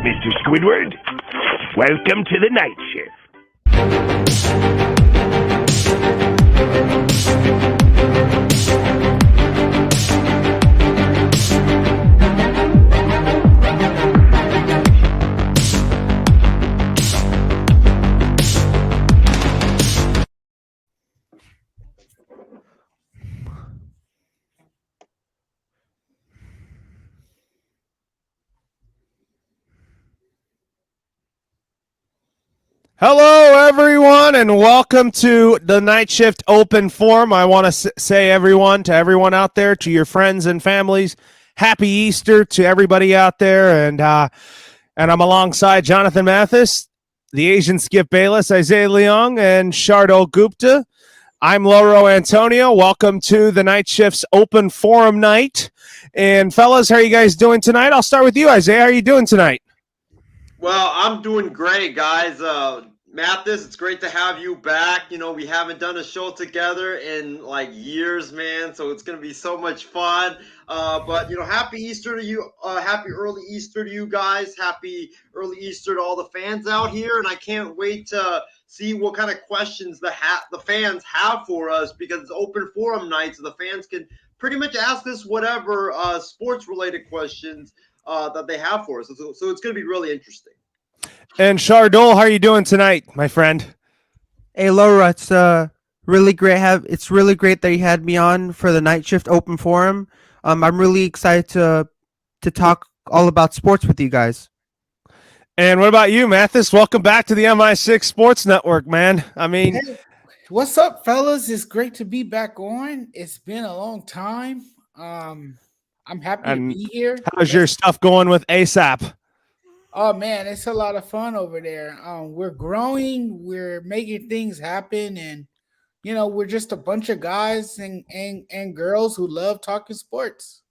Mr. Squidward, welcome to the night shift. Hello, everyone, and welcome to the Night Shift Open Forum. I want to say, to everyone out there, to your friends and families, Happy Easter to everybody out there. And I'm alongside Jonathan Mathis, the Asian Skip Bayless, Isaiah Leong, and Shardul Gupta. I'm LoroAntonio. Welcome to the Night Shift's Open Forum night. And fellas, how are you guys doing tonight? I'll start with you, Isaiah. How are you doing tonight? Well, I'm doing great, guys. Mathis, it's great to have you back. You know, we haven't done a show together in like years, man. So it's going to be so much fun. But, you know, happy Easter to you. Happy early Easter to you guys. Happy early Easter to all the fans out here. And I can't wait to see what kind of questions the fans have for us, because it's open forum night. So the fans can pretty much ask us whatever sports-related questions that they have for us. So it's going to be really interesting. And Shardul, how are you doing tonight, my friend? Hey Laura, it's really great. It's really great that you had me on for the Night Shift Open Forum. I'm really excited to talk all about sports with you guys. And what about you, Mathis? Welcome back to the MI6 Sports Network, man. I mean, hey, what's up, fellas? It's great to be back on. It's been a long time. I'm happy to be here. How's your stuff going with ASAP? Oh man, it's a lot of fun over there. We're growing, we're making things happen, and you know, we're just a bunch of guys and girls who love talking sports.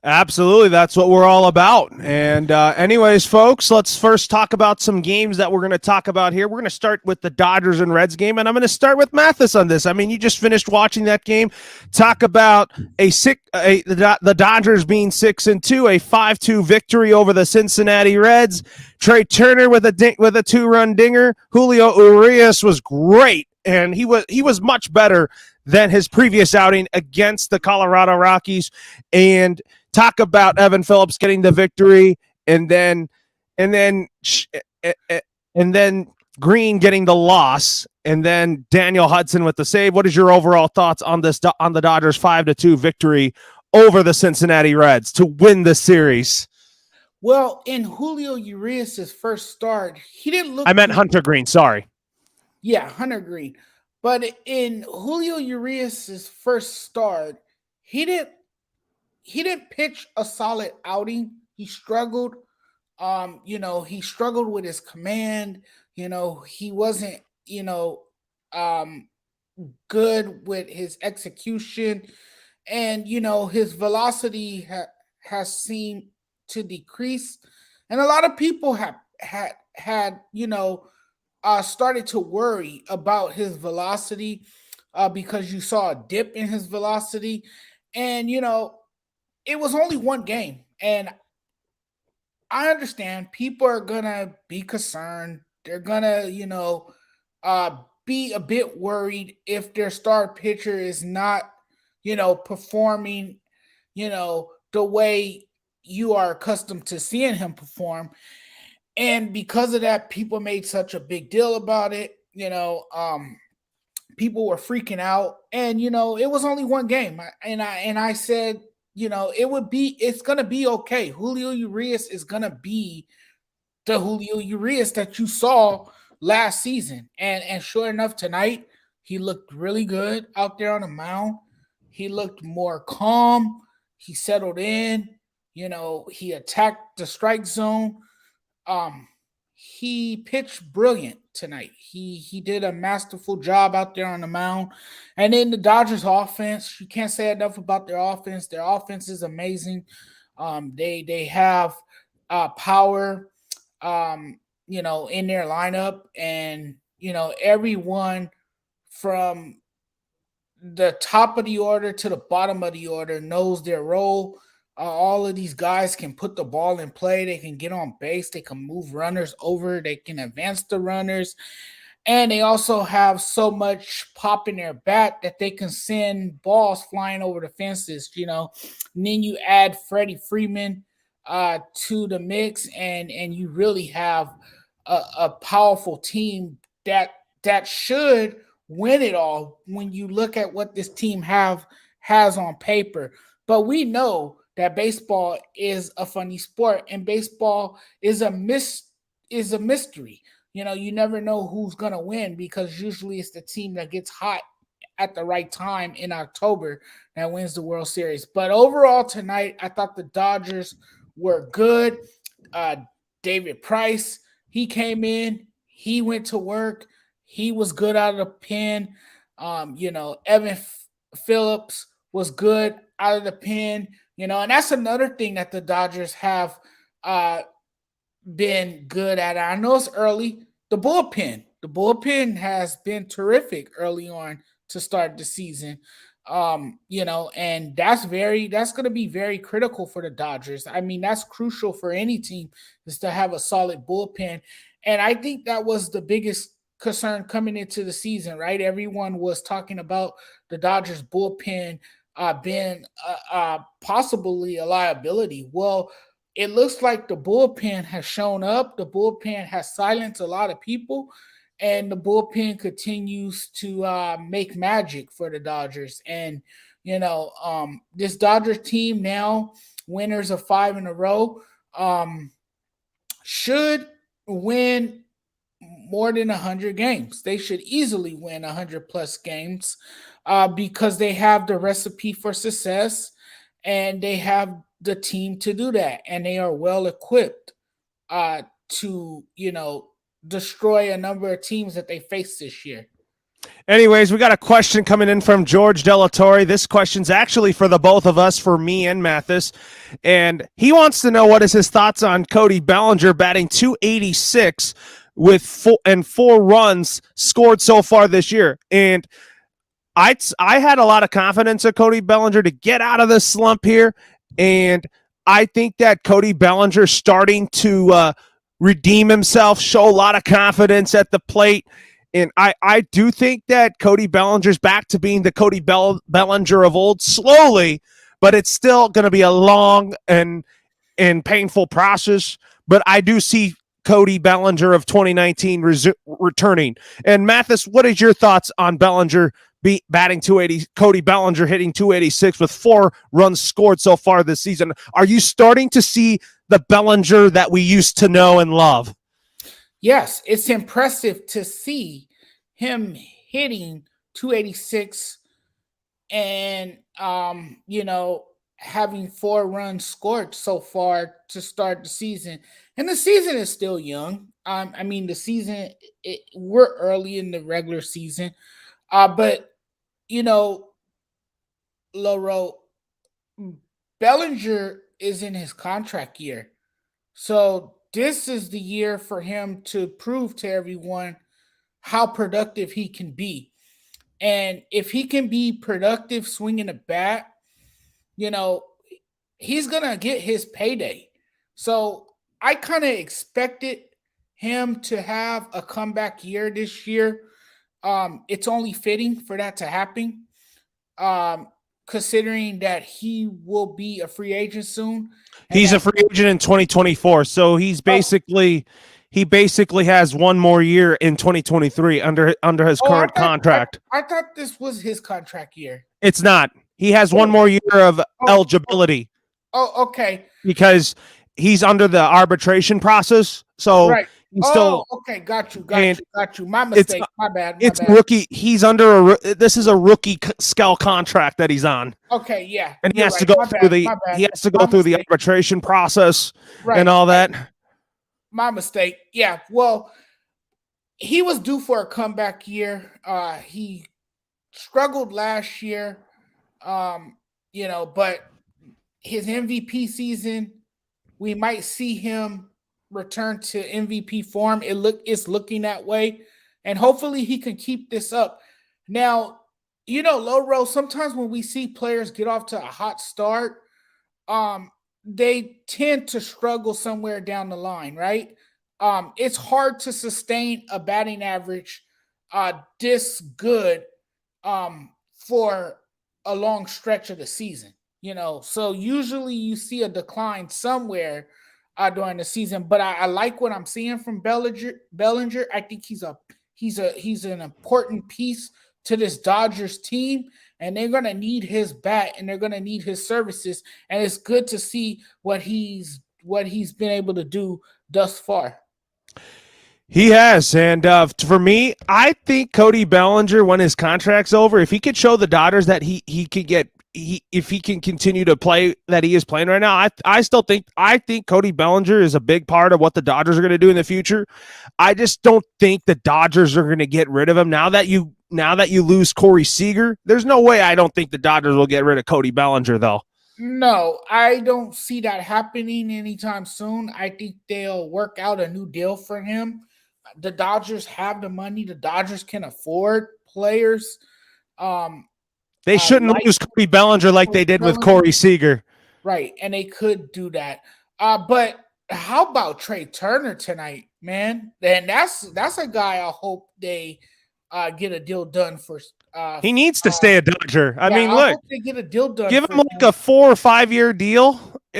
Absolutely, that's what we're all about. And anyways, folks, let's first talk about some games that we're going to talk about here. We're going to start with the Dodgers and Reds game, and I'm going to start with Mathis on this. I mean, you just finished watching that game. Talk about the Dodgers being 6-2, a 5-2 victory over the Cincinnati Reds. Trey Turner with a 2-run dinger. Julio Urias was great, and he was much better than his previous outing against the Colorado Rockies. And talk about Evan Phillips getting the victory, and then Green getting the loss, and then Daniel Hudson with the save. What is your overall thoughts on the Dodgers 5-2 victory over the Cincinnati Reds to win the series? Well, in Julio Urias' first start, he didn't look. I meant Hunter Green. Sorry. Yeah, Hunter Green. But in Julio Urias' first start, he didn't pitch a solid outing. He struggled. He struggled with his command. He wasn't, good with his execution. And, his velocity has seemed to decrease. And a lot of people had started to worry about his velocity because you saw a dip in his velocity. And, it was only one game, and I understand people are gonna be concerned. They're gonna, be a bit worried if their star pitcher is not, performing, the way you are accustomed to seeing him perform. And because of that, people made such a big deal about it. People were freaking out, and it was only one game, and I said, it's going to be okay. Julio Urias is going to be the Julio Urias that you saw last season. And sure enough, tonight, he looked really good out there on the mound. He looked more calm. He settled in. He attacked the strike zone. He pitched brilliant tonight. He did a masterful job out there on the mound. And then the Dodgers offense, you can't say enough about their offense. Their offense is amazing. They have power, in their lineup, and everyone from the top of the order to the bottom of the order knows their role. All of these guys can put the ball in play. They can get on base. They can move runners over. They can advance the runners. And they also have so much pop in their bat that they can send balls flying over the fences, And then you add Freddie Freeman to the mix, and you really have a powerful team that should win it all when you look at what this team has on paper. But we know that baseball is a funny sport, and baseball is a mystery. You never know who's going to win, because usually it's the team that gets hot at the right time in October that wins the World Series. But overall tonight, I thought the Dodgers were good. David Price, he came in, he went to work, he was good out of the pen. Evan Phillips was good out of the pen, and that's another thing that the Dodgers have been good at. I know it's early. The bullpen has been terrific early on to start the season. And that's going to be very critical for the Dodgers. I mean, that's crucial for any team, is to have a solid bullpen. And I think that was the biggest concern coming into the season, right? Everyone was talking about the Dodgers bullpen being possibly a liability. Well, it looks like the bullpen has shown up. The bullpen has silenced a lot of people, and the bullpen continues to make magic for the Dodgers. And, this Dodgers team now, winners of 5 in a row, should win more than 100 games. They should easily win 100-plus games because they have the recipe for success, and they have the team to do that, and they are well equipped to destroy a number of teams that they face this year. Anyways, we got a question coming in from George Delatorre. This question's actually for the both of us, for me and Mathis, and he wants to know what is his thoughts on Cody Bellinger batting .286 with 4 runs scored so far this year. And I had a lot of confidence in Cody Bellinger to get out of this slump here, and I think that Cody Bellinger starting to redeem himself, show a lot of confidence at the plate. And I do think that Cody Bellinger's back to being the Cody Bellinger of old, slowly, but it's still going to be a long and painful process. But I do see Cody Bellinger of 2019 returning. And Mathis, what is your thoughts on Bellinger batting .280, Cody Bellinger hitting .286 with 4 runs scored so far this season? Are you starting to see the Bellinger that we used to know and love? Yes, it's impressive to see him hitting .286 and having 4 runs scored so far to start the season. And the season is still young. The season, we're early in the regular season. But Loro, Bellinger is in his contract year. So this is the year for him to prove to everyone how productive he can be. And if he can be productive swinging a bat, he's going to get his payday. So I kind of expected him to have a comeback year this year. It's only fitting for that to happen, considering that he will be a free agent soon. He's a free agent in 2024, so he basically has one more year in 2023 under his current contract. I thought this was his contract year. It's not. He has one more year of eligibility. Oh, okay. Because he's under the arbitration process, so right. He's still okay. Got you. My mistake. My bad. Rookie. He's under this is a rookie scale contract that he's on. Okay, yeah. And he has to go through the arbitration process and all that. My mistake. Yeah. Well, he was due for a comeback year. He struggled last year. But his MVP season, we might see him return to MVP form. It's looking that way, and hopefully he can keep this up. Now, Loro, sometimes when we see players get off to a hot start, they tend to struggle somewhere down the line, right? It's hard to sustain a batting average this good for a long stretch of the season. So usually you see a decline somewhere during the season. But I like what I'm seeing from Bellinger. I think he's an important piece to this Dodgers team, and they're gonna need his bat and they're gonna need his services. And it's good to see what he's been able to do thus far. He has, and for me, I think Cody Bellinger, when his contract's over, if he could show the Dodgers that he could get, if he can continue to play that he is playing right now, I think Cody Bellinger is a big part of what the Dodgers are going to do in the future. I just don't think the Dodgers are going to get rid of him now that you lose Corey Seager. There's no way I don't think the Dodgers will get rid of Cody Bellinger though. No, I don't see that happening anytime soon. I think they'll work out a new deal for him. The Dodgers have the money. The Dodgers can afford players. They shouldn't lose Cody Bellinger like they did with Corey Seager. Right, and they could do that. But how about Trey Turner tonight, man? And that's a guy I hope they get a deal done for. He needs to stay a Dodger. I mean, I look, hope they get a deal done. give him like a 4 or 5 year deal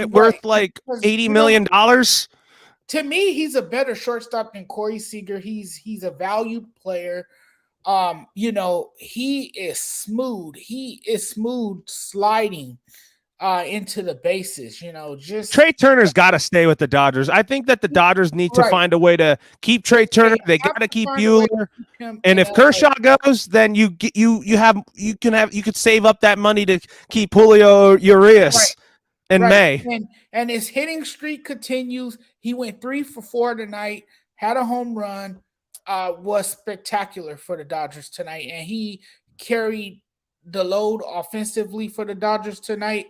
worth like $80 million. To me, he's a better shortstop than Corey Seager. He's a valued player. He is smooth. He is smooth sliding into the bases. Just Trey Turner's got to stay with the Dodgers. I think that the Dodgers need to find a way to keep Trey Turner. They got to keep Buehler. And if Kershaw goes, then you could save up that money to keep Julio Urias in May. And his hitting streak continues. He went 3 for 4 tonight, had a home run, was spectacular for the Dodgers tonight. And he carried the load offensively for the Dodgers tonight.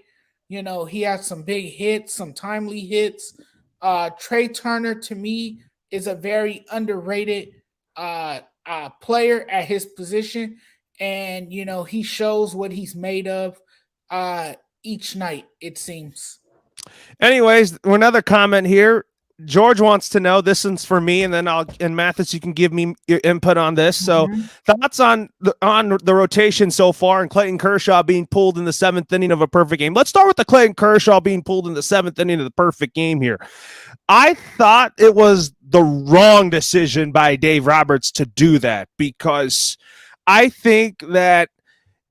He had some big hits, some timely hits. Trey Turner, to me, is a very underrated player at his position. And, he shows what he's made of each night, it seems. Anyways, another comment here. George wants to know, this one's for me, and then Mathis, you can give me your input on this. So thoughts on the rotation so far and Clayton Kershaw being pulled in the 7th inning of a perfect game. Let's start with the Clayton Kershaw being pulled in the 7th inning of the perfect game here. I thought it was the wrong decision by Dave Roberts to do that, because I think that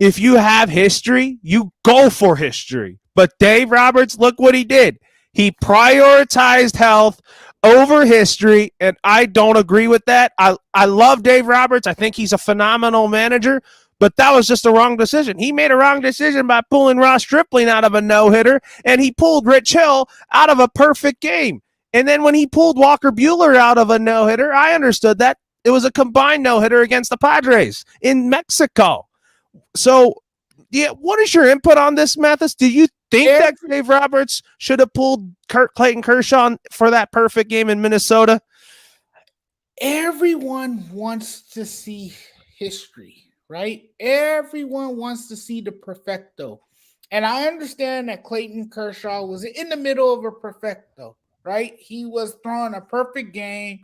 if you have history, you go for history. But Dave Roberts, look what he did. He prioritized health over history, and I don't agree with that. I love Dave Roberts. I think he's a phenomenal manager, but that was just a wrong decision. He made a wrong decision by pulling Ross Stripling out of a no-hitter, and he pulled Rich Hill out of a perfect game. And then when he pulled Walker Buehler out of a no-hitter, I understood that. It was a combined no-hitter against the Padres in Mexico. So, yeah, what is your input on this, Mathis? Do you think that Dave Roberts should have pulled Clayton Kershaw for that perfect game in Minnesota? Everyone wants to see history, right? Everyone wants to see the perfecto. And I understand that Clayton Kershaw was in the middle of a perfecto, right? He was throwing a perfect game.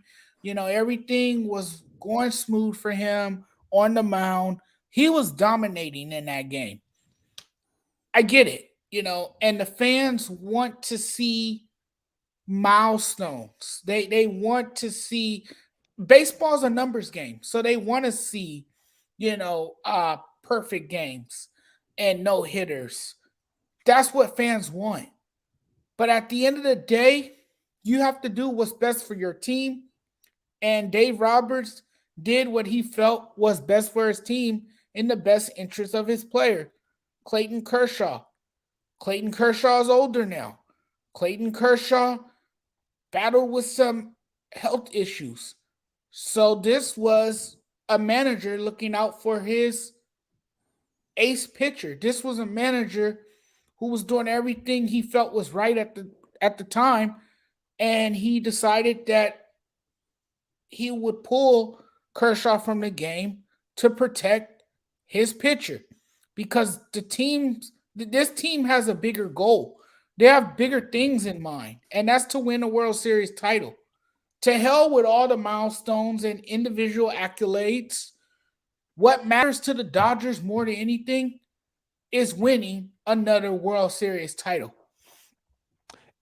Everything was going smooth for him on the mound. He was dominating in that game. I get it, and the fans want to see milestones. They want to see, baseball's a numbers game. So they want to see, perfect games and no hitters. That's what fans want. But at the end of the day, you have to do what's best for your team. And Dave Roberts did what he felt was best for his team in the best interest of his player, Clayton Kershaw. Clayton Kershaw is older now. Clayton Kershaw battled with some health issues. So this was a manager looking out for his ace pitcher. This was a manager who was doing everything he felt was right at the time, and he decided that he would pull Kershaw from the game to protect his pitcher, because this team has a bigger goal. They have bigger things in mind, and that's to win a World Series title. To hell with all the milestones and individual accolades. What matters to the Dodgers more than anything is winning another World Series title.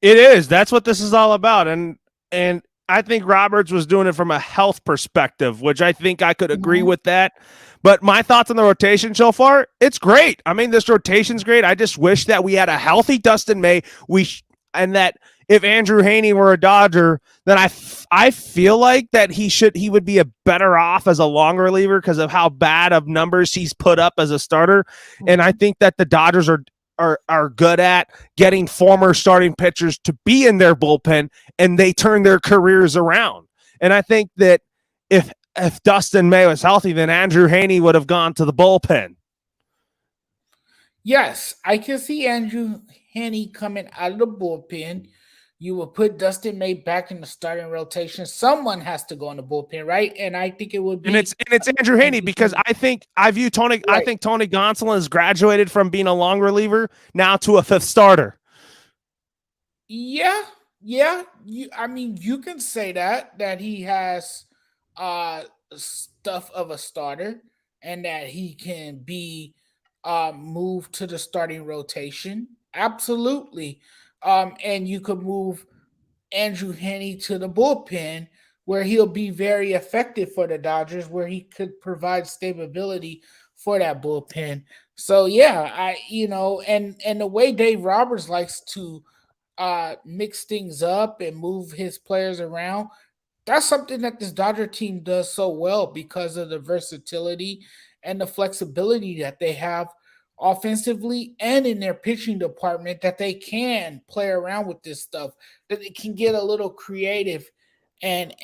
It is. That's what this is all about. And I think Roberts was doing it from a health perspective, which I think I could agree with that. But my thoughts on the rotation so far, it's great. I mean, this rotation's great. I just wish that we had a healthy Dustin May. And that if Andrew Heaney were a Dodger, then I feel like that he would be a better off as a long reliever because of how bad of numbers he's put up as a starter. And I think that the Dodgers are good at getting former starting pitchers to be in their bullpen, and they turn their careers around. And I think that if Dustin May was healthy, then Andrew Heaney would have gone to the bullpen. Yes, I can see Andrew Heaney coming out of the bullpen. You will put Dustin May back in the starting rotation. Someone has to go in the bullpen, right? And I think it would be and it's Andrew Heaney because I think Tony Gonsolin has graduated from being a long reliever now to a fifth starter. Yeah. You can say that he has stuff of a starter and that he can be moved to the starting rotation. Absolutely. And you could move Andrew Heaney to the bullpen where he'll be very effective for the Dodgers, where he could provide stability for that bullpen. So yeah, and the way Dave Roberts likes to mix things up and move his players around, that's something that this Dodger team does so well because of the versatility and the flexibility that they have offensively and in their pitching department, that they can play around with this stuff, that they can get a little creative and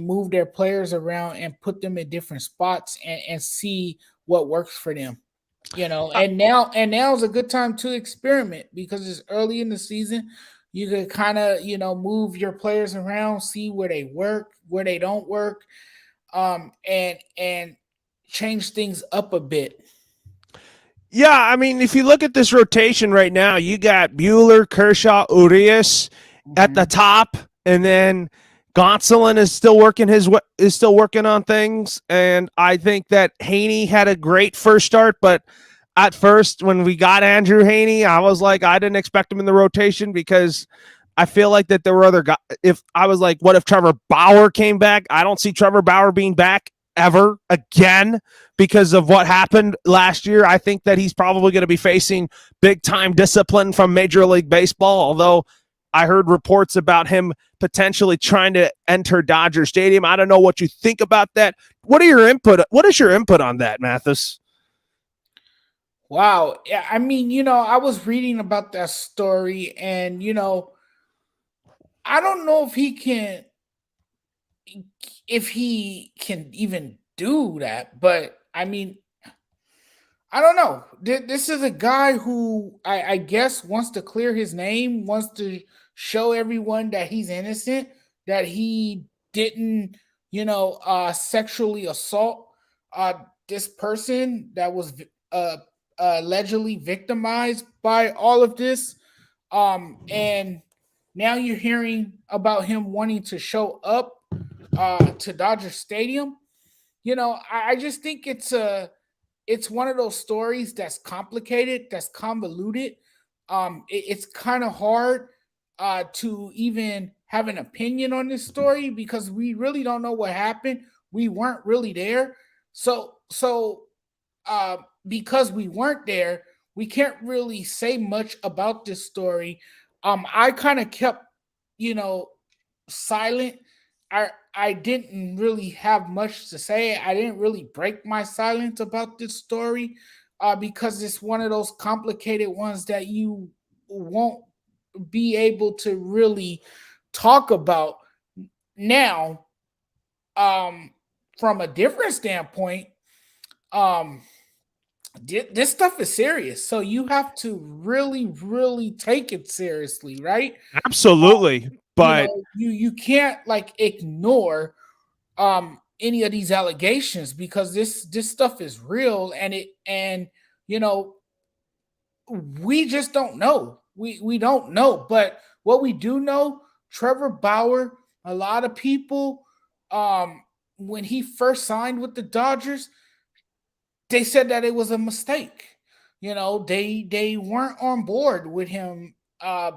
move their players around and put them in different spots and see what works for them. And now is a good time to experiment because it's early in the season. You could kind of, move your players around, see where they work, where they don't work, and change things up a bit. Yeah, I mean, if you look at this rotation right now, you got Buehler, Kershaw, Urias at the top, and then Gonsolin is still working on things. And I think that Heaney had a great first start, but at first when we got Andrew Heaney, I was like, I didn't expect him in the rotation because I feel like that there were other guys. If I was like, what if Trevor Bauer came back? I don't see Trevor Bauer being back ever again because of what happened last year. I think that he's probably going to be facing big time discipline from Major League Baseball, although I heard reports about him potentially trying to enter Dodger Stadium. I don't know what you think about that. What is your input on that, Mathis? Wow. Yeah, I mean, I was reading about that story and, I don't know if he can even do that, but I mean, I don't know. This is a guy who I guess wants to clear his name, wants to show everyone that he's innocent, that he didn't, sexually assault this person that was allegedly victimized by all of this. And now you're hearing about him wanting to show up to Dodger Stadium. I just think it's one of those stories that's complicated, that's convoluted. It's kind of hard to even have an opinion on this story because we really don't know what happened. We weren't really there. So because we weren't there, we can't really say much about this story. I kind of kept, silent. I didn't really have much to say. I didn't really break my silence about this story because it's one of those complicated ones that you won't be able to really talk about now. From a different standpoint, this stuff is serious, so you have to really, really take it seriously, right? Absolutely. But you can't ignore any of these allegations because this stuff is real and we just don't know. We don't know. But what we do know, Trevor Bauer, a lot of people, when he first signed with the Dodgers, they said that it was a mistake. They weren't on board with him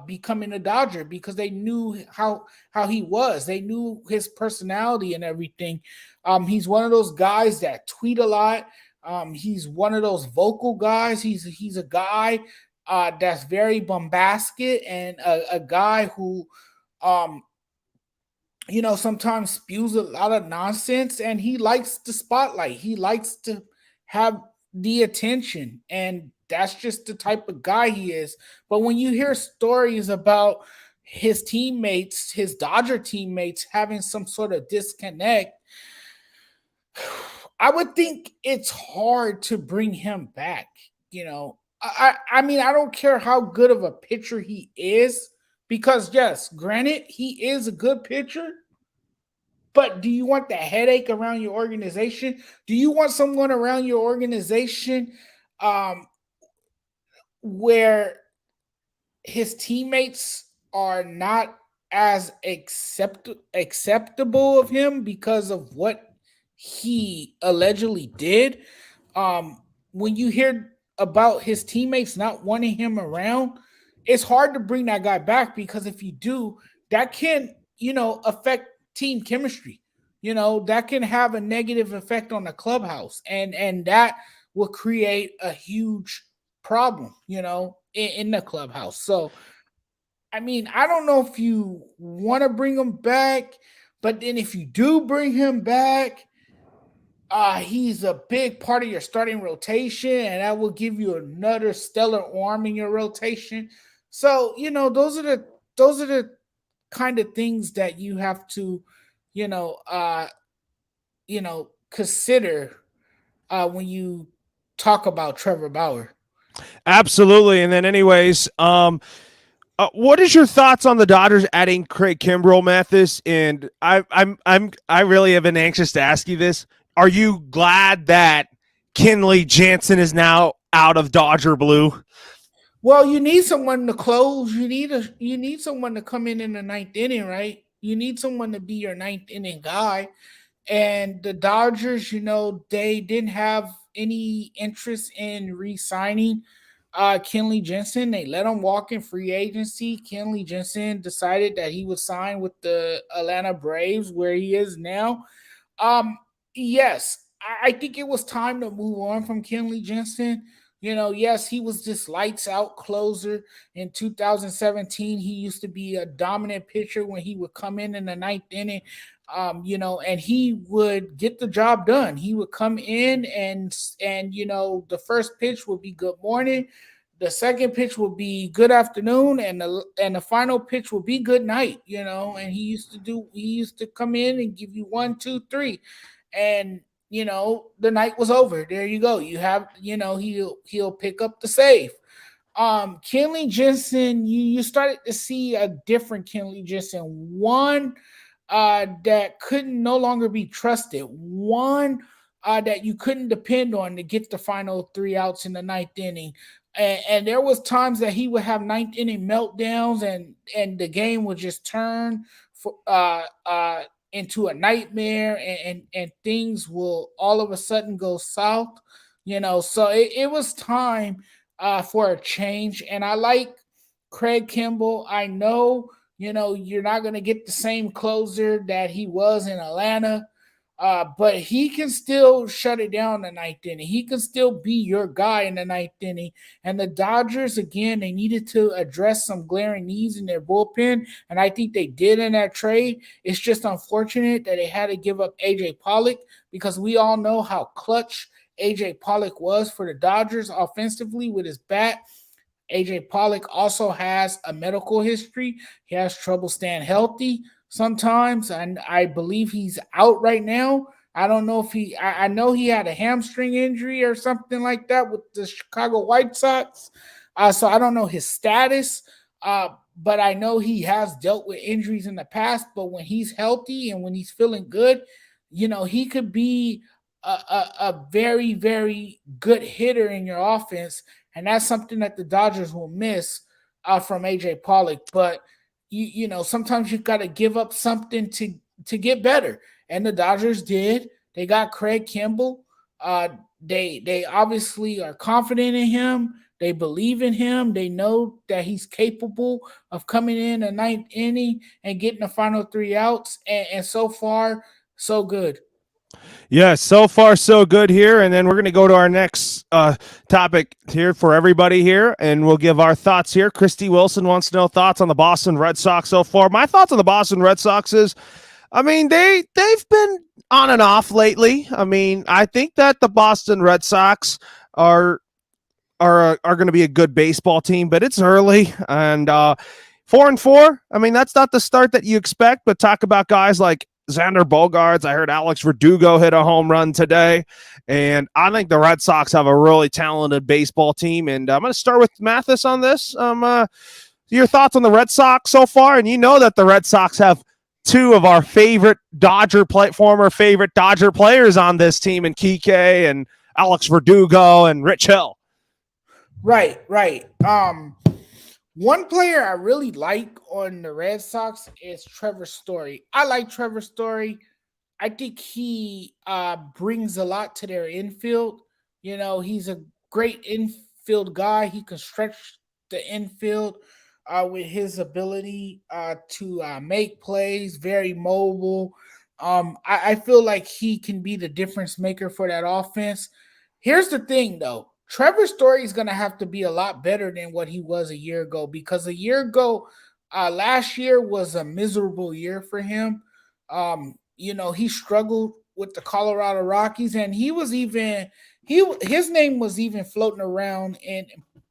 becoming a Dodger because they knew how he was. They knew his personality and everything. He's one of those guys that tweet a lot. He's one of those vocal guys. He's a guy that's very bombastic and a guy who um, sometimes spews a lot of nonsense, and he likes the spotlight. He likes to have the attention, and that's just the type of guy he is. But when you hear stories about his teammates, his Dodger teammates having some sort of disconnect, I would think it's hard to bring him back. I mean, I don't care how good of a pitcher he is, because yes, granted, he is a good pitcher. But do you want the headache around your organization? Do you want someone around your organization where his teammates are not as acceptable of him because of what he allegedly did? When you hear about his teammates not wanting him around, it's hard to bring that guy back, because if you do, that can, affect team chemistry. That can have a negative effect on the clubhouse, and that will create a huge problem, in the clubhouse. So, I mean, I don't know if you want to bring him back, but then if you do bring him back, he's a big part of your starting rotation, and that will give you another stellar arm in your rotation. So, those are the kind of things that you have to, consider when you talk about Trevor Bauer. Absolutely. And then, anyways, what is your thoughts on the Dodgers adding Craig Kimbrell, Mathis? And I really have been anxious to ask you this. Are you glad that Kenley Jansen is now out of Dodger blue? Well, you need someone to close. You need someone to come in the ninth inning, right? You need someone to be your ninth inning guy. And the Dodgers, they didn't have any interest in re-signing Kenley Jensen. They let him walk in free agency. Kenley Jensen decided that he would sign with the Atlanta Braves, where he is now. Yes, I think it was time to move on from Kenley Jensen. Yes, he was this lights out closer in 2017. He used to be a dominant pitcher when he would come in the ninth inning, and he would get the job done. He would come in and the first pitch would be good morning, the second pitch would be good afternoon, and the final pitch would be good night. And he used to come in and give you 1, 2, 3, and the night was over. There you go. You have, he'll pick up the save. Kenley Jensen, you started to see a different Kenley Jensen. One that couldn't no longer be trusted. One that you couldn't depend on to get the final 3 outs in the ninth inning. And there was times that he would have ninth inning meltdowns, and the game would just turn for into a nightmare, and things will all of a sudden go south. So it was time for a change. And I like Craig Kimbrell. I know, you're not going to get the same closer that he was in Atlanta, but he can still shut it down in the ninth inning. He can still be your guy in the ninth inning. And the Dodgers, again, they needed to address some glaring needs in their bullpen, and I think they did in that trade. It's just unfortunate that they had to give up A.J. Pollock, because we all know how clutch A.J. Pollock was for the Dodgers offensively with his bat. A.J. Pollock also has a medical history. He has trouble staying healthy sometimes, and I believe he's out right now. I don't know if I know he had a hamstring injury or something like that with the Chicago White Sox. So I don't know his status, but I know he has dealt with injuries in the past. But when he's healthy and when he's feeling good, he could be a very, very good hitter in your offense. And that's something that the Dodgers will miss from AJ Pollock, but you know sometimes you got to give up something to get better, and the Dodgers did. They got Craig Kimbrell. They obviously are confident in him. They believe in him. They know that he's capable of coming in a ninth inning and getting the final 3 outs. And so far, so good. Yeah, so far so good here, and then we're going to go to our next topic here for everybody here, and we'll give our thoughts here. Christy Wilson wants to know thoughts on the Boston Red Sox so far. My thoughts on the Boston Red Sox is, I mean, they've been on and off lately. I mean, I think that the Boston Red Sox are going to be a good baseball team, but it's early, and 4-4. I mean, that's not the start that you expect. But talk about guys like Xander Bogaerts. I heard Alex Verdugo hit a home run today, and I think the Red Sox have a really talented baseball team. And I'm going to start with Mathis on this. Your thoughts on the Red Sox so far? And you know that the Red Sox have two of our former favorite Dodger players on this team, in Kike and Alex Verdugo and Rich Hill. Right. One player I really like on the Red Sox is Trevor Story. I like Trevor Story. I think he brings a lot to their infield. You know, he's a great infield guy. He can stretch the infield with his ability to make plays, very mobile. I feel like he can be the difference maker for that offense. Here's the thing, though. Trevor Story is going to have to be a lot better than what he was a year ago, because a year ago, last year was a miserable year for him. You know, he struggled with the Colorado Rockies, and his name was even floating around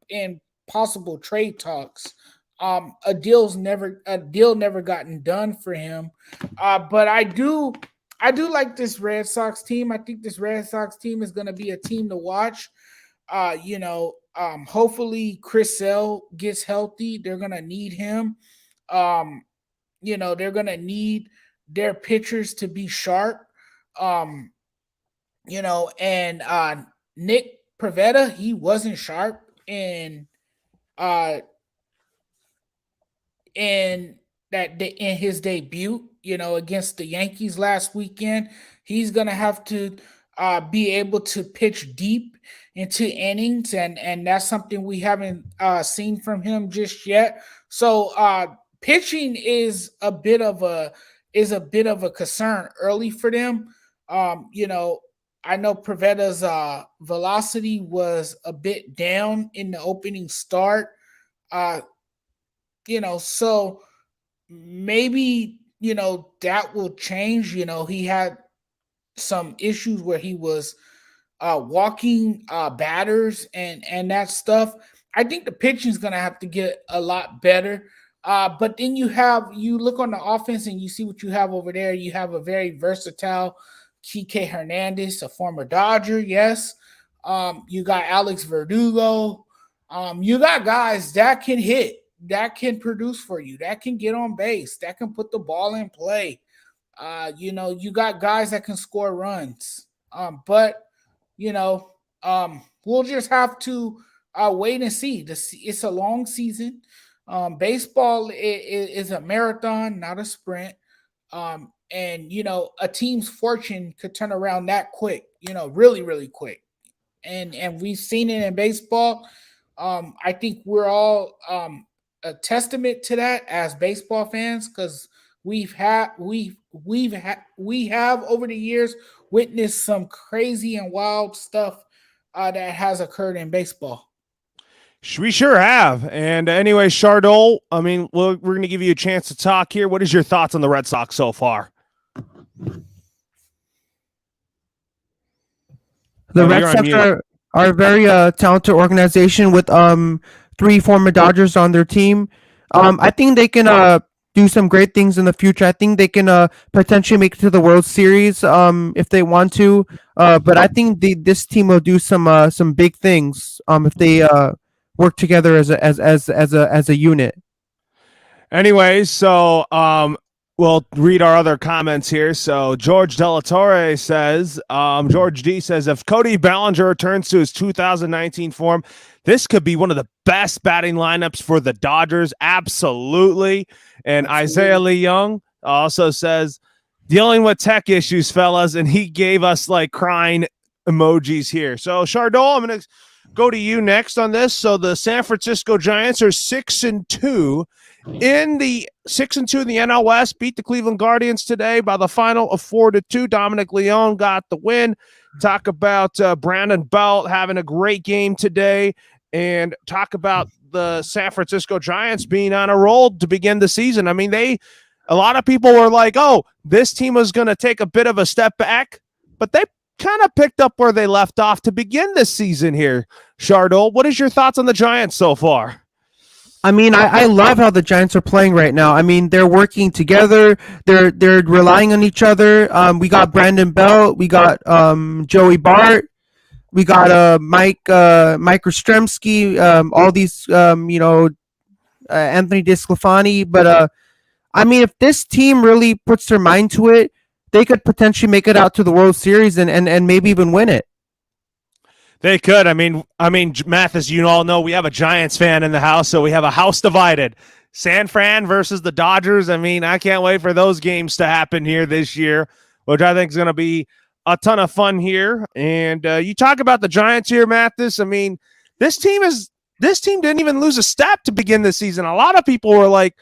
in possible trade talks. A deal never gotten done for him. But I do like this Red Sox team. I think this Red Sox team is going to be a team to watch. Hopefully Chris Sale gets healthy. They're gonna need him. They're gonna need their pitchers to be sharp. And Nick Pivetta, he wasn't sharp in his debut, against the Yankees last weekend. He's gonna have to be able to pitch deep into innings, and that's something we haven't seen from him just yet. So pitching is a bit of a concern early for them. I know Pivetta's velocity was a bit down in the opening start. So maybe that will change. He had some issues where he was walking batters and that stuff. I think the pitching is going to have to get a lot better. But then you look on the offense and you see what you have over there. You have a very versatile Kike Hernandez, a former Dodger. Yes. You got Alex Verdugo. You got guys that can hit, that can produce for you, that can get on base, that can put the ball in play. You got guys that can score runs. But we'll just have to wait and see. It's a long season. Baseball is a marathon, not a sprint. And a team's fortune could turn around that quick, really, really quick. And we've seen it in baseball. I think we're all a testament to that as baseball fans, because we have over the years witnessed some crazy and wild stuff that has occurred in baseball. We sure have. And anyway, Chardol, I mean, we're going to give you a chance to talk here. What is your thoughts on the Red Sox so far? The Red Sox are a very talented organization with 3 former Dodgers on their team. I think they can do some great things in the future. I think they can potentially make it to the World Series if they want to. But I think this team will do some big things if they work together as a unit. Anyways, so We'll read our other comments here. So George Delatorre says, George D says, if Cody Bellinger returns to his 2019 form, this could be one of the best batting lineups for the Dodgers. Absolutely. And Isaiah Lee Young also says, dealing with tech issues, fellas, and he gave us like crying emojis here. So Chardol, I'm going to go to you next on this. So the San Francisco Giants are 6-2. In the 6-2 in the NL West, beat the Cleveland Guardians today by the final of 4-2. Dominic Leone got the win. Talk about Brandon Belt having a great game today, and talk about the San Francisco Giants being on a roll to begin the season. I mean, a lot of people were like, "Oh, this team was going to take a bit of a step back," but they kind of picked up where they left off to begin this season here. Chardol, what is your thoughts on the Giants so far? I mean, I love how the Giants are playing right now. I mean, they're working together. They're relying on each other. We got Brandon Belt. We got Joey Bart. We got Mike Ostremski. All these Anthony DeSclafani. But I mean, if this team really puts their mind to it, they could potentially make it out to the World Series and maybe even win it. They could. I mean, Mathis, you all know we have a Giants fan in the house, so we have a house divided. San Fran versus the Dodgers. I mean, I can't wait for those games to happen here this year, which I think is going to be a ton of fun here. And you talk about the Giants here, Mathis. I mean, this team didn't even lose a step to begin the season. A lot of people were like,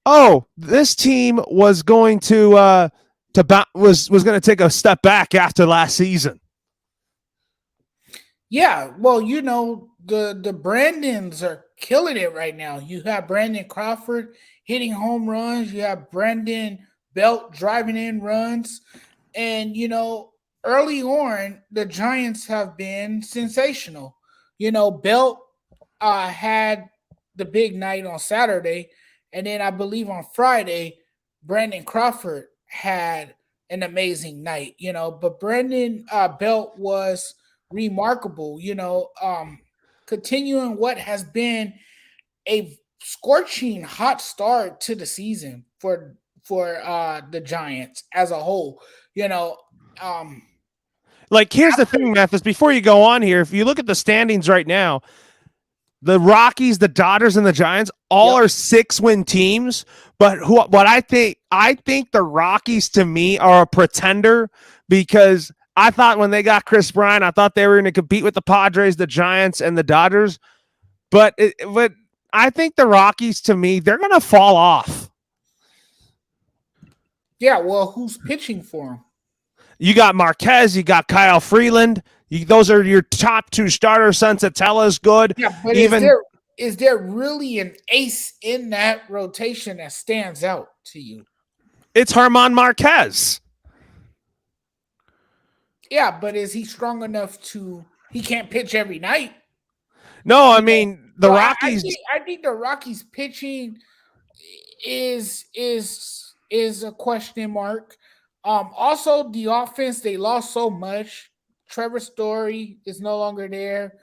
oh, this team was going to was going to take a step back after last season. Yeah, well, the Brandons are killing it right now. You have Brandon Crawford hitting home runs. You have Brandon Belt driving in runs. And, early on, the Giants have been sensational. Belt had the big night on Saturday. And then I believe on Friday, Brandon Crawford had an amazing night, but Brandon Belt was remarkable, continuing what has been a scorching hot start to the season for the Giants as a whole, Like, here's the thing, Mathis, before you go on here, if you look at the standings right now, the Rockies, the Dodgers, and the Giants all are 6-win teams. But what I think the Rockies to me are a pretender, because I thought when they got Chris Bryant, I thought they were going to compete with the Padres, the Giants, and the Dodgers. But I think the Rockies to me, they're going to fall off. Yeah, well, who's pitching for them? You got Marquez, you got Kyle Freeland. Those are your top two starters. Sensatella's good. Yeah, but is there really an ace in that rotation that stands out to you? It's German Marquez. Yeah, but is he strong enough he can't pitch every night? No, I mean, the Rockies. I think the Rockies pitching is a question mark. Also, the offense, they lost so much. Trevor Story is no longer there.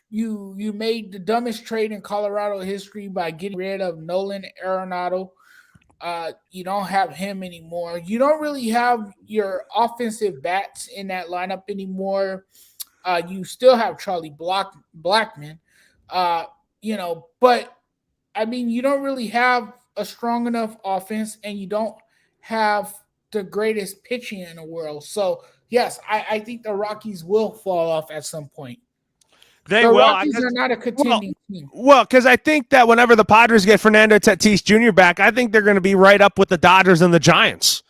You made the dumbest trade in Colorado history by getting rid of Nolan Arenado. You don't have him anymore. You don't really have your offensive bats in that lineup anymore. You still have Charlie Blackmon. But I mean, you don't really have a strong enough offense, and you don't have the greatest pitching in the world. So yes, I think the Rockies will fall off at some point. The Rockies are not a contending team. Well, because I think that whenever the Padres get Fernando Tatis Jr. back, I think they're going to be right up with the Dodgers and the Giants.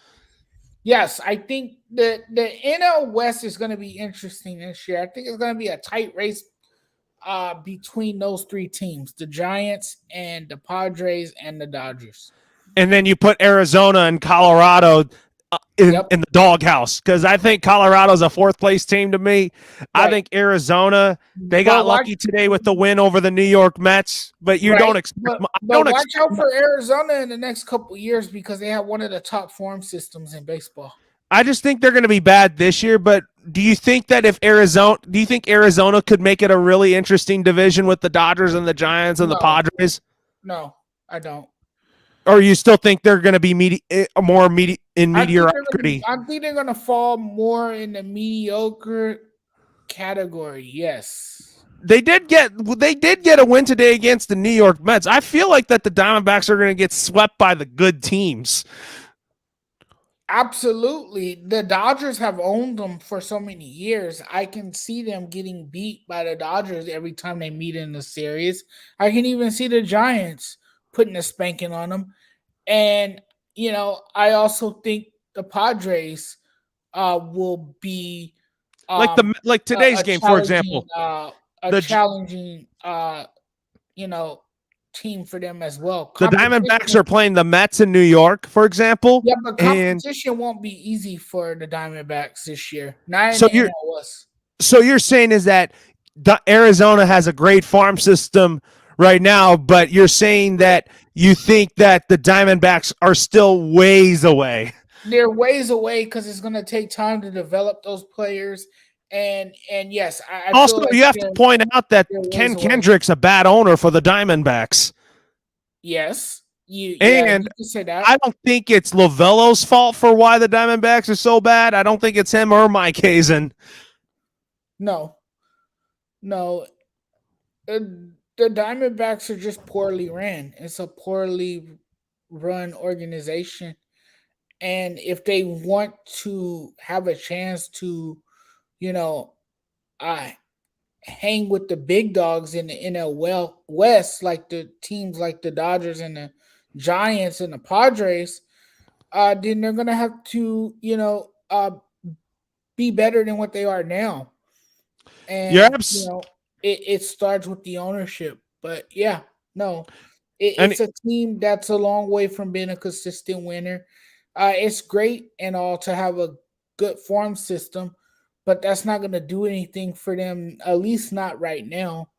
Yes, I think the NL West is going to be interesting this year. I think it's going to be a tight race between those three teams, the Giants and the Padres and the Dodgers. And then you put Arizona and Colorado in the doghouse, because I think Colorado's a fourth-place team to me. Right. I think Arizona, they got lucky today with the win over the New York Mets, but you don't expect – But watch out for Arizona in the next couple of years, because they have one of the top farm systems in baseball. I just think they're going to be bad this year, but do you think Arizona could make it a really interesting division with the Dodgers and the Giants and the Padres? No, I don't. Or you still think they're going to be in mediocrity? I think they're gonna fall more in the mediocre category. Yes. They did get a win today against the New York Mets. I feel like that the Diamondbacks are going to get swept by the good teams. Absolutely. The Dodgers have owned them for so many years. I can see them getting beat by the Dodgers every time they meet in the series. I can even see the Giants putting a spanking on them. And, I also think the Padres will be like today's game, for example. Challenging team for them as well. The Diamondbacks are playing the Mets in New York, for example. Yeah, but competition won't be easy for the Diamondbacks this year. So you're saying is that Arizona has a great farm system right now, but you're saying that you think that the Diamondbacks are still ways away. They're ways away because it's going to take time to develop those players. And yes, I also feel like you have to point out that Ken Kendrick's a bad owner for the Diamondbacks. Yes, you can say that. I don't think it's Lovello's fault for why the Diamondbacks are so bad. I don't think it's him or Mike Hazen. No. The Diamondbacks are just poorly ran. It's a poorly run organization. And if they want to have a chance to, hang with the big dogs in the NL West, like the teams like the Dodgers and the Giants and the Padres, then they're going to have to, be better than what they are now. And, it starts with the ownership. But, yeah, no. It's a team that's a long way from being a consistent winner. It's great and all to have a good farm system, but that's not going to do anything for them, at least not right now.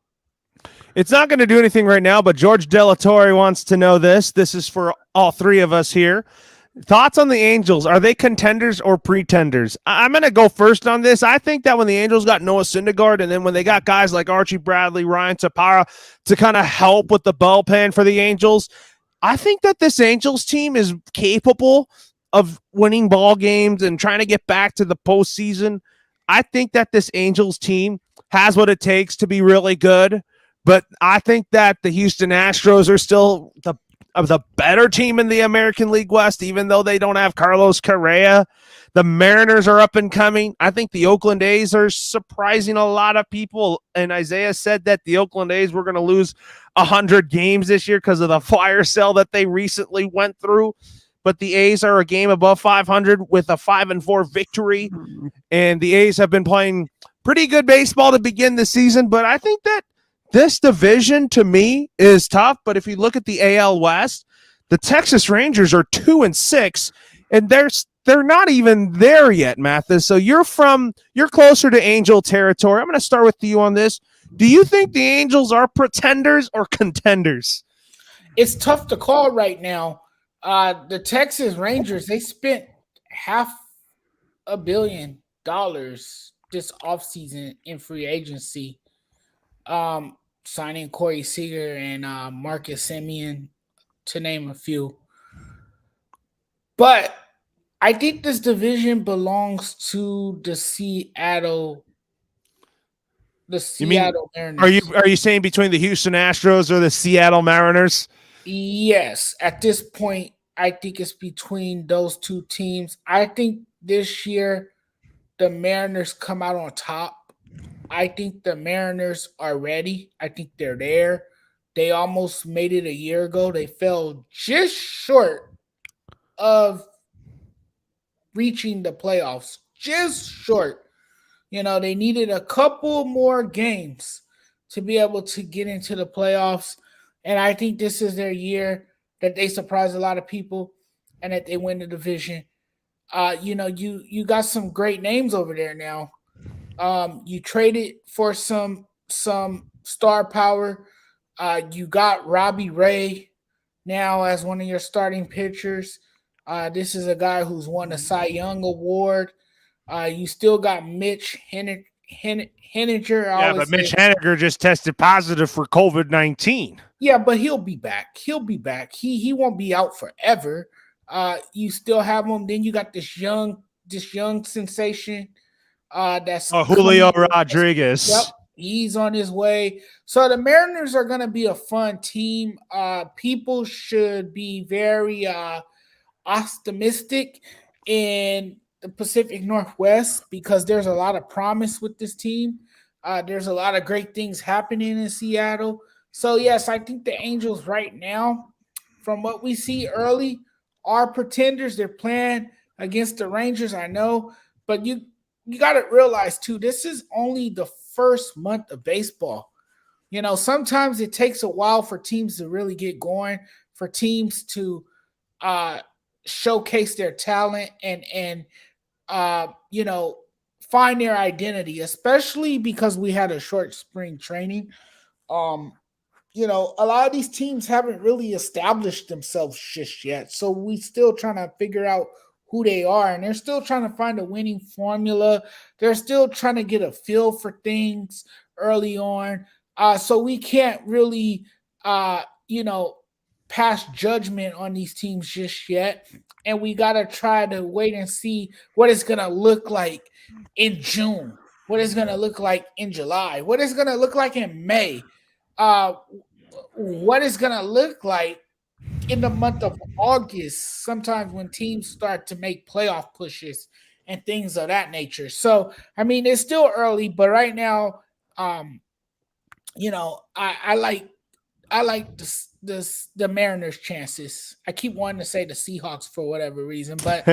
It's not going to do anything right now, but George Delatorre wants to know this. This is for all three of us here. Thoughts on the Angels? Are they contenders or pretenders? I'm going to go first on this. I think that when the Angels got Noah Syndergaard and then when they got guys like Archie Bradley, Ryan Tapara to kind of help with the bullpen for the Angels, I think that this Angels team is capable of winning ball games and trying to get back to the postseason. I think that this Angels team has what it takes to be really good, but I think that the Houston Astros are still the better team in the American League West, even though they don't have Carlos Correa. The Mariners are up and coming. I think the Oakland A's are surprising a lot of people, and Isaiah said that the Oakland A's were going to lose 100 games this year because of the fire sale that they recently went through. But the A's are a game above 500 with a 5-4 victory. And the A's have been playing pretty good baseball to begin the season. But I think that this division, to me, is tough. But if you look at the AL West, the Texas Rangers are 2-6, and they're not even there yet, Mathis. So you're closer to Angel territory. I'm going to start with you on this. Do you think the Angels are pretenders or contenders? It's tough to call right now. The Texas Rangers, they spent $500 million this offseason in free agency, signing Corey Seager and Marcus Semien, to name a few. But I think this division belongs to the Seattle Mariners. Are you saying between the Houston Astros or the Seattle Mariners? Yes, at this point, I think it's between those two teams. I think this year the Mariners come out on top. I think the Mariners are ready. I think they're there. They almost made it a year ago. They fell just short of reaching the playoffs. Just short. They needed a couple more games to be able to get into the playoffs. And I think this is their year that they surprise a lot of people and that they win the division. You got some great names over there now. You traded for some star power. You got Robbie Ray now as one of your starting pitchers. This is a guy who's won a Cy Young Award. You still got Mitch Henninger. Yeah, but Mitch Henninger just tested positive for COVID-19. Yeah, but he'll be back. He'll be back. He won't be out forever. You still have him. Then you got this young sensation. That's Julio Rodriguez. Yep, he's on his way. So the Mariners are going to be a fun team. People should be very optimistic in the Pacific Northwest because there's a lot of promise with this team. There's a lot of great things happening in Seattle. So, yes, I think the Angels right now, from what we see early, are pretenders. They're playing against the Rangers, I know. But you got to realize, too, this is only the first month of baseball. You know, sometimes it takes a while for teams to really get going, for teams to showcase their talent and find their identity, especially because we had a short spring training. A lot of these teams haven't really established themselves just yet. So we still trying to figure out who they are, and they're still trying to find a winning formula. They're still trying to get a feel for things early on. So we can't really, pass judgment on these teams just yet. And we got to try to wait and see what it's going to look like in June, what it's going to look like in July, what it's going to look like in May, what it's going to look like in the month of August, sometimes when teams start to make playoff pushes and things of that nature. So, I mean, it's still early, but right now, I like the Mariners' chances. I keep wanting to say the Seahawks for whatever reason, but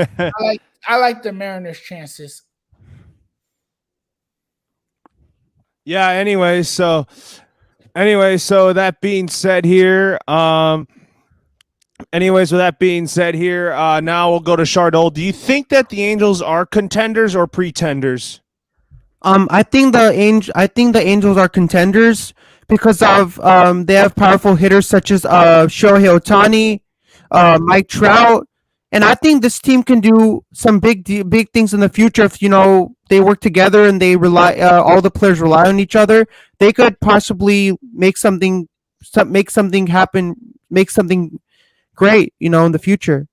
I like the Mariners' chances. Yeah. Anyway, so that being said here, now we'll go to Chardol. Do you think that the Angels are contenders or pretenders? I think the Angels are contenders because of they have powerful hitters such as Shohei Ohtani, Mike Trout, and I think this team can do some big things in the future if they work together and they rely all the players rely on each other. They could possibly make something happen, make something great, in the future.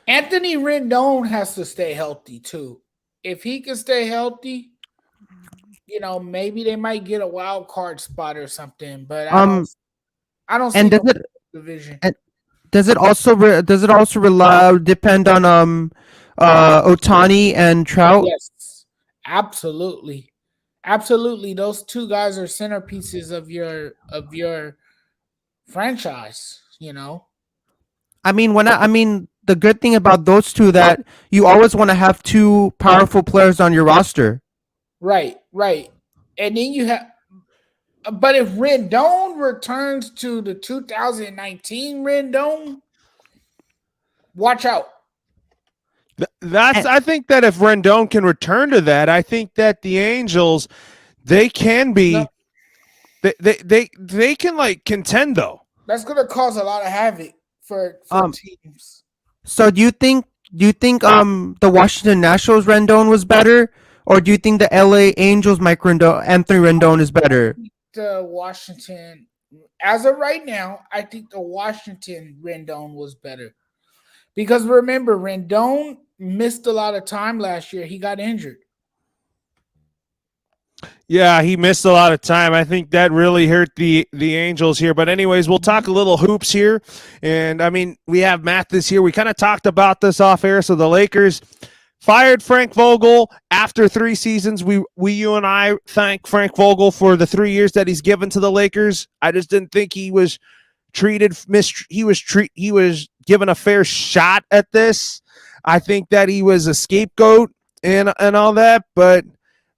Anthony Rendon has to stay healthy too. If he can stay healthy, maybe they might get a wild card spot or something. But I don't see the division. And does it also depend on Ohtani and Trout? Yes, absolutely. Those two guys are centerpieces of your franchise. I mean, the good thing about those two that you always want to have two powerful players on your roster. Right. And then you have, but if Rendon returns to the 2019 Rendon, watch out. I think that if Rendon can return to that, I think that the Angels, they can be, they can contend though. That's going to cause a lot of havoc for teams. So do you think the Washington Nationals Rendon was better, or do you think the LA Angels Anthony Rendon is better? The Washington, as of right now, I think the Washington Rendon was better. Because remember, Rendon missed a lot of time last year. He got injured. Yeah, he missed a lot of time. I think that really hurt the Angels here. But anyways, we'll talk a little hoops here. And, I mean, we have Mathis here. We kind of talked about this off air. So the Lakers fired Frank Vogel after 3 seasons. You and I thank Frank Vogel for the 3 years that he's given to the Lakers. I just didn't think he was he was given a fair shot at this. I think that he was a scapegoat and all that, but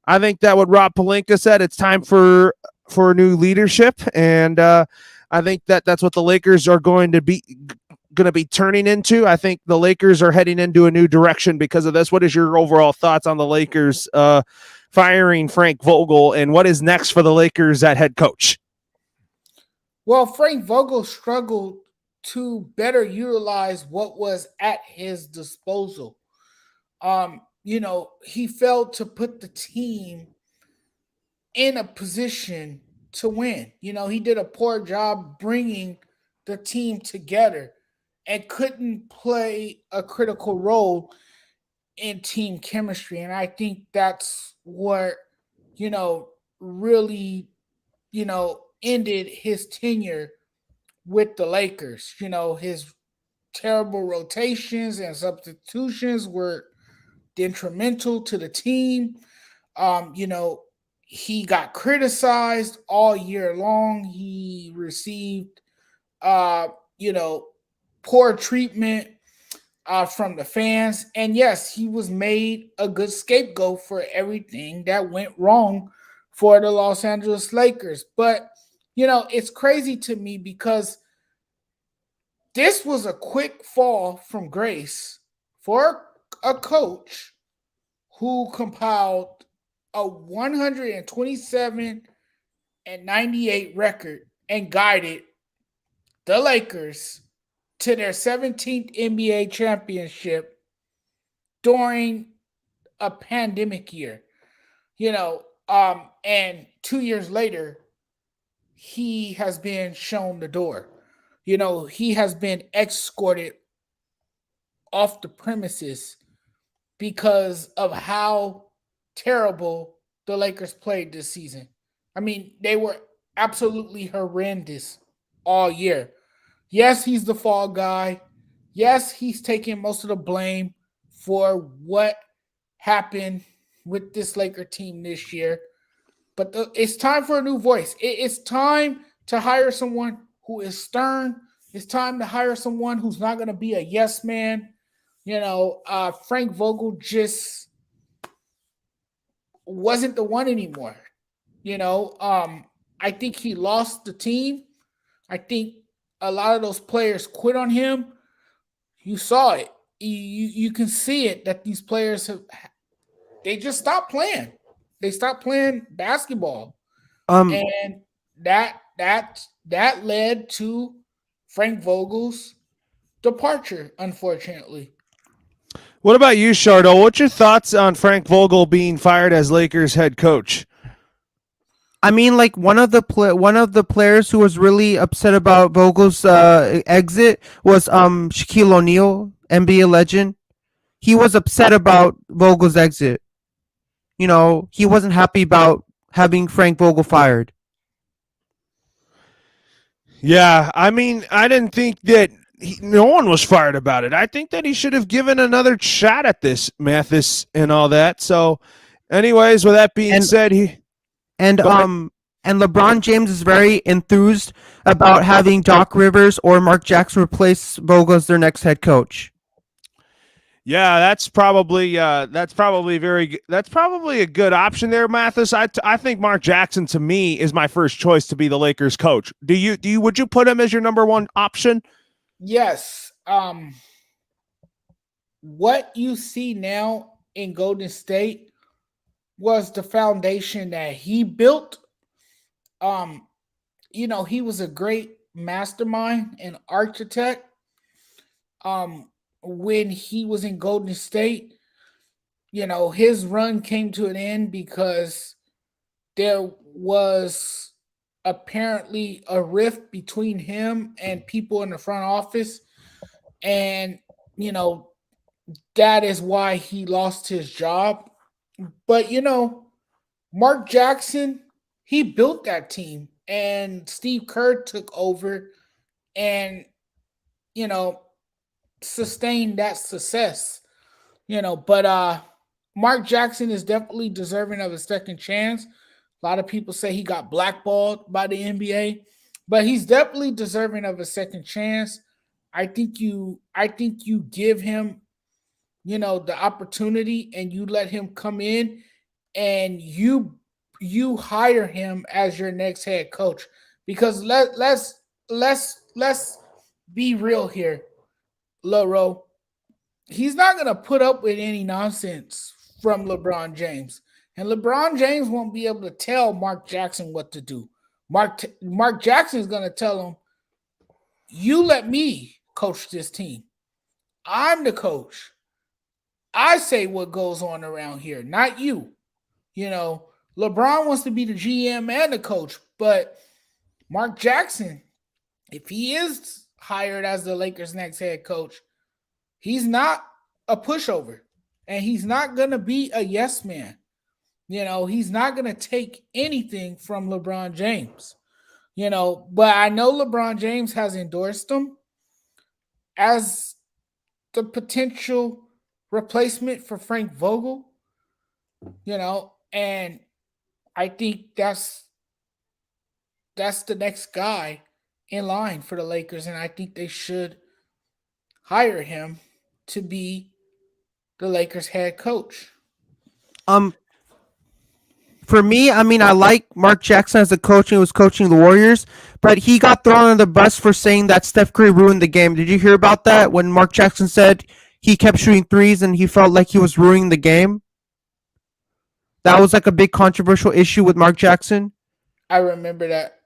I think that what Rob Pelinka said, it's time for new leadership, and I think that's what the Lakers are going to be turning into. I think the Lakers are heading into a new direction because of this. What is your overall thoughts on the Lakers firing Frank Vogel, and what is next for the Lakers at head coach? Well, Frank Vogel struggled to better utilize what was at his disposal. he failed to put the team in a position to win. He did a poor job bringing the team together and couldn't play a critical role in team chemistry. And I think that's what, really, ended his tenure with the Lakers. His terrible rotations and substitutions were detrimental to the team. He got criticized all year long. He received, uh, you know, poor treatment from the fans. And yes, he was made a good scapegoat for everything that went wrong for the Los Angeles Lakers. But, it's crazy to me because this was a quick fall from grace for a coach who compiled a 127-98 record and guided the Lakers to their 17th NBA championship during a pandemic year. And 2 years later, he has been shown the door. He has been escorted off the premises because of how terrible the Lakers played this season. I mean, they were absolutely horrendous all year. Yes, he's the fall guy. Yes, he's taking most of the blame for what happened with this Laker team this year. But it's time for a new voice. It's time to hire someone who is stern. It's time to hire someone who's not going to be a yes man. Frank Vogel just wasn't the one anymore. I think he lost the team. I think a lot of those players quit on him. You saw it. You can see it that these players they just stopped playing. They stopped playing basketball. And that led to Frank Vogel's departure, unfortunately. What about you, Shardo? What's your thoughts on Frank Vogel being fired as Lakers head coach? I mean, like one of the players who was really upset about Vogel's exit was Shaquille O'Neal, NBA legend. He was upset about Vogel's exit. He wasn't happy about having Frank Vogel fired. Yeah, I mean, I didn't think that no one was fired about it. I think that he should have given another shot at this, Mathis, and all that. So, anyways, with that being said, and LeBron James is very enthused about having Doc Rivers or Mark Jackson replace Vogel as their next head coach. Yeah, that's probably a good option there, Mathis. I think Mark Jackson to me is my first choice to be the Lakers coach. Would you put him as your number one option? Yes. What you see now in Golden State was the foundation that he built. He was a great mastermind and architect. When he was in Golden State, his run came to an end because there was apparently a rift between him and people in the front office. And, that is why he lost his job. But, Mark Jackson, he built that team and Steve Kerr took over and, sustained that success, but Mark Jackson is definitely deserving of a second chance. A lot of people say he got blackballed by the NBA, but he's definitely deserving of a second chance. I think you give him, the opportunity and you let him come in and you hire him as your next head coach, because let's be real here. Loro, he's not going to put up with any nonsense from LeBron James. And LeBron James won't be able to tell Mark Jackson what to do. Mark Jackson is going to tell him, you let me coach this team. I'm the coach. I say what goes on around here, not you. You know, LeBron wants to be the GM and the coach, but Mark Jackson, if he is hired as the Lakers' next head coach, he's not a pushover, and he's not going to be a yes man. You know, he's not going to take anything from LeBron James. You know, but I know LeBron James has endorsed him as the potential replacement for Frank Vogel. You know, and I think that's the next guy in line for the Lakers, and I think they should hire him to be the Lakers head coach. For me, I mean, I like Mark Jackson as a coach. He was coaching the Warriors, but he got thrown on the bus for saying that Steph Curry ruined the game. Did you hear about that when Mark Jackson said he kept shooting threes and he felt like he was ruining the game? That was like a big controversial issue with Mark Jackson. I remember that.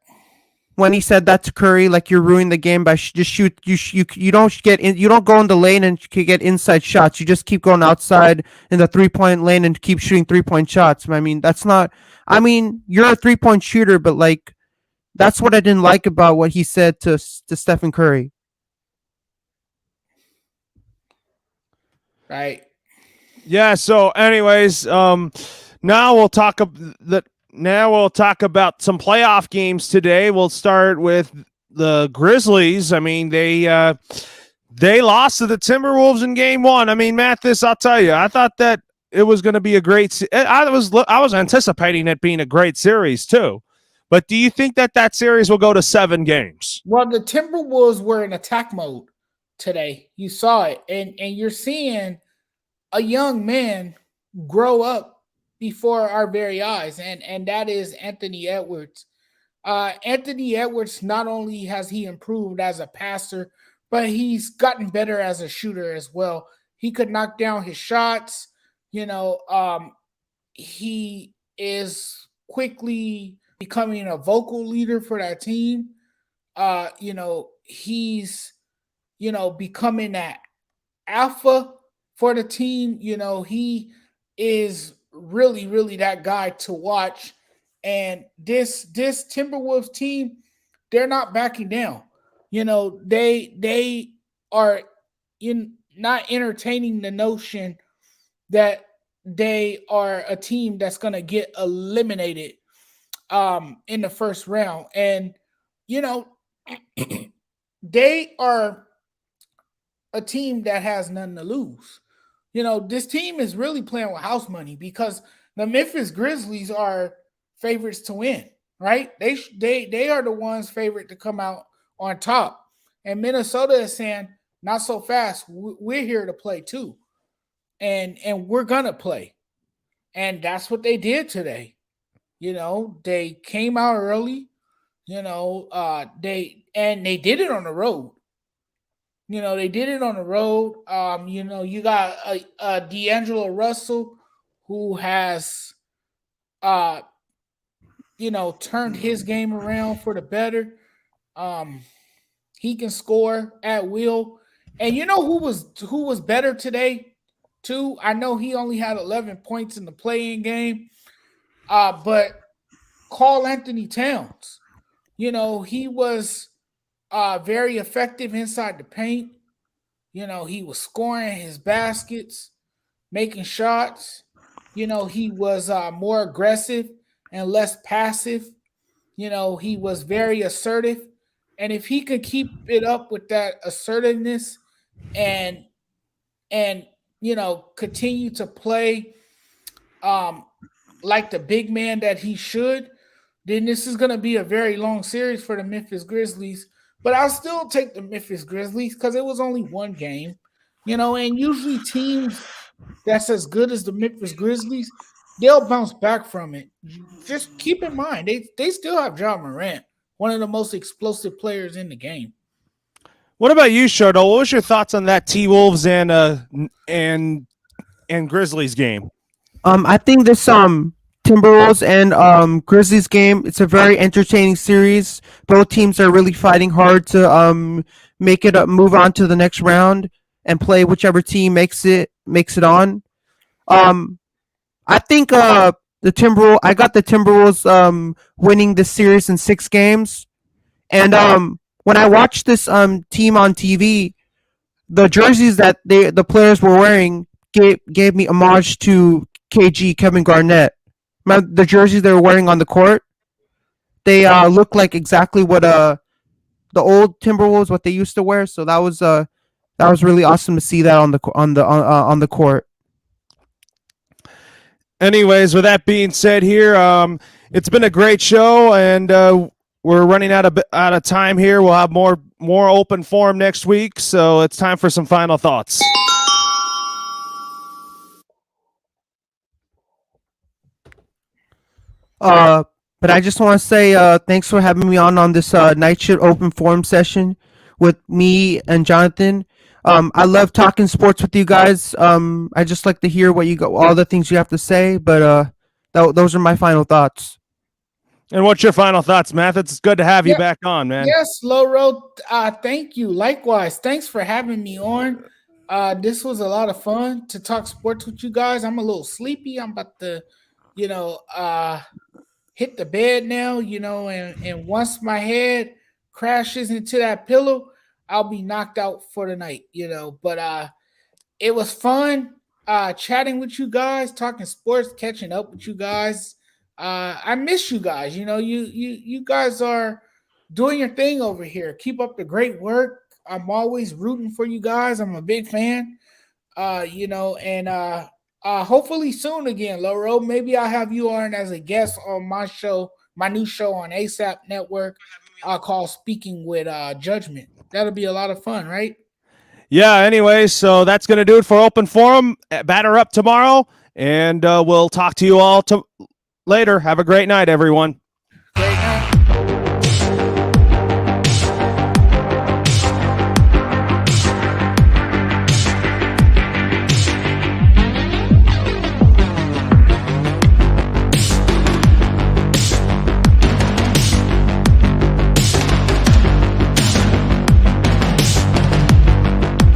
When he said that to Curry, like, you're ruining the game by just shoot. You don't get in. You don't go in the lane and get inside shots. You just keep going outside in the 3-point lane and keep shooting 3-point shots. I mean, that's not. I mean, you're a 3-point shooter, but like, that's what I didn't like about what he said to Stephen Curry. Right. Yeah. So, anyways, now we'll talk Now we'll talk about some playoff games today. We'll start with the Grizzlies. I mean, they lost to the Timberwolves in game 1. I mean, Mathis, I'll tell you, I thought that it was going to be a great I was anticipating it being a great series too. But do you think that series will go to 7 games? Well, the Timberwolves were in attack mode today. You saw it, and you're seeing a young man grow up before our very eyes, and that is Anthony Edwards. Anthony Edwards, not only has he improved as a passer, but he's gotten better as a shooter as well. He could knock down his shots. You know, he is quickly becoming a vocal leader for that team. You know, he's, you know, becoming that alpha for the team. You know, he is really, really that guy to watch. And this Timberwolves team, they're not backing down. You know, they are not entertaining the notion that they are a team that's going to get eliminated in the first round. And, you know, they are a team that has nothing to lose. You know, this team is really playing with house money because the Memphis Grizzlies are favorites to win, right? They are the ones favorite to come out on top. And Minnesota is saying, not so fast. We're here to play too. And we're going to play. And that's what they did today. You know, they came out early, you know, they did it on the road. You know, they did it on the road. You know, you got a D'Angelo Russell who has, you know, turned his game around for the better. He can score at will. And you know who was better today, too? I know he only had 11 points in the play-in game, but Karl Anthony Towns. You know, he was very effective inside the paint. You know, he was scoring his baskets, making shots. You know, he was more aggressive and less passive. You know, he was very assertive. And if he could keep it up with that assertiveness and you know, continue to play like the big man that he should, then this is going to be a very long series for the Memphis Grizzlies. But I'll still take the Memphis Grizzlies because it was only one game, you know, and usually teams that's as good as the Memphis Grizzlies, they'll bounce back from it. Just keep in mind, they still have Ja Morant, one of the most explosive players in the game. What about you, Shardo? What was your thoughts on that T-Wolves and Grizzlies game? I think this Timberwolves and Grizzlies game, it's a very entertaining series. Both teams are really fighting hard to make it move on to the next round and play whichever team makes it makes it on. I think I got the Timberwolves winning this series in 6 games. And when I watched this team on TV, the jerseys that the players were wearing gave me homage to Kevin Garnett. The jerseys they were wearing on the court, they look like exactly what the old Timberwolves what they used to wear. So that was really awesome to see that on the court. Anyways, with that being said, here, it's been a great show, and we're running out of time here. We'll have more open forum next week, so it's time for some final thoughts. But I just want to say thanks for having me on this night shift open forum session with me and Jonathan. I love talking sports with you guys. I just like to hear all the things you have to say. But those are my final thoughts. And what's your final thoughts, Matt? It's good to have you back on, man. Yes, Loro. Thank you. Likewise. Thanks for having me on. This was a lot of fun to talk sports with you guys. I'm a little sleepy. I'm about to, hit the bed now, and once my head crashes into that pillow, I'll be knocked out for the night, But it was fun chatting with you guys, talking sports, catching up with you guys. I miss you guys. You guys are doing your thing over here. Keep up the great work. I'm always rooting for you guys. I'm a big fan. Hopefully soon again, Loro. Maybe I'll have you on as a guest on my show, my new show on ASAP Network, called Speaking with Judgment. That'll be a lot of fun, right? Yeah, anyway, so that's going to do it for Open Forum. Batter up tomorrow, and we'll talk to you all later. Have a great night, everyone.